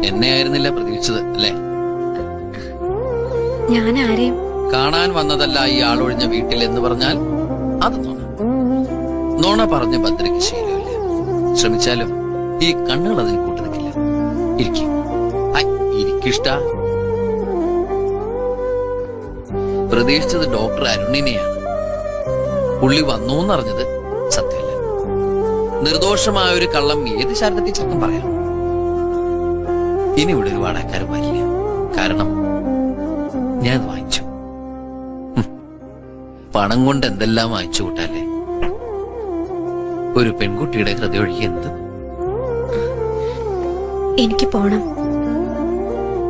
എന്നെ ആയിരുന്നില്ല പ്രതീക്ഷിച്ചത് അല്ലേ? ഞാൻ ആരെയും കാണാൻ വന്നതല്ല ഈ ആളൊഴിഞ്ഞ വീട്ടിൽ എന്ന് പറഞ്ഞാൽ അത് നോണ പറഞ്ഞ് ഭദ്രയ്ക്ക് ശീലമില്ല. ശ്രമിച്ചാലും ഈ കണ്ണുകൾ അതിന് കൂട്ടു നിൽക്കില്ല. ഇരിക്കിഷ്ട. പ്രതീക്ഷിച്ചത് ഡോക്ടർ അരുണിനെയാണ്. പുള്ളി വന്നു എന്നറിഞ്ഞത് സത്യമല്ല. നിർദോഷമായ ഒരു കള്ളം ഏത് ശാരദ ടീച്ചർക്കും പറയാം. ഇനി ഇവിടെ ഒരു വാടകക്കാരും വരില്ല. കാരണം ഞാൻ വാങ്ങിച്ചു. പണം കൊണ്ട് എന്തെല്ലാം വാങ്ങിച്ചു കൂട്ടല്ലേ. ഒരു പെൺകുട്ടിയുടെ ഹൃദയൊഴുകി എന്ത്. എനിക്ക് പോണം.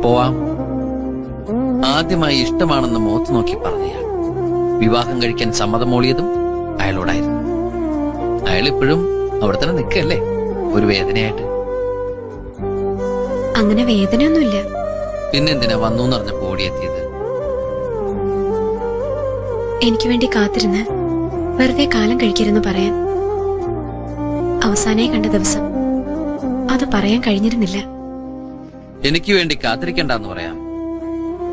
പോവാം. ആദ്യമായി ഇഷ്ടമാണെന്ന് മുഖത്ത് നോക്കി പറഞ്ഞയാൾ വിവാഹം കഴിക്കാൻ സമ്മതം മൂളിയതും അയാളോടായിരുന്നു. അയാൾ ഇപ്പോഴും അവിടെ തന്നെ നിൽക്കല്ലേ, ഒരു വേദനയായിട്ട്. അങ്ങനെ വേദനയൊന്നുമില്ല. പിന്നെന്തിനാ വന്നു എന്നറിഞ്ഞപ്പോ ഓടിയെത്തിയത്? എനിക്ക് വേണ്ടി കാത്തിരുന്ന് വെറുതെ കാലം കഴിക്കരുന്ന് പറയാൻ. അവസാനമായി കണ്ട ദിവസം അത് പറയാൻ കഴിഞ്ഞിരുന്നില്ല. എനിക്ക് വേണ്ടി കാത്തിരിക്കണ്ടെന്ന് പറയാം,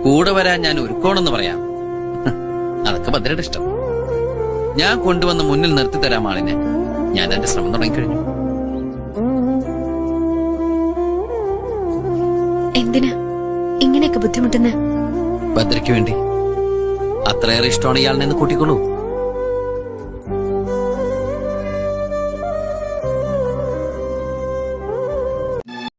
കൂടെ വരാൻ ഞാൻ ഒരുക്കോണെന്ന് പറയാം. അതൊക്കെ ഭദ്രയുടെ ഇഷ്ടം. ഞാൻ കൊണ്ടുവന്ന് മുന്നിൽ നിർത്തി തരാം ആളിനെ. ഞാൻ എന്റെ ശ്രമം തുടങ്ങിക്കഴിഞ്ഞു. എന്തിനാ ഇങ്ങനെയൊക്കെ ബുദ്ധിമുട്ടുന്ന? ഭദ്രയ്ക്ക് വേണ്ടി. അത്രയേറെ ഇഷ്ടമാണ് ഇയാളിനെ കൂട്ടിക്കോളൂ.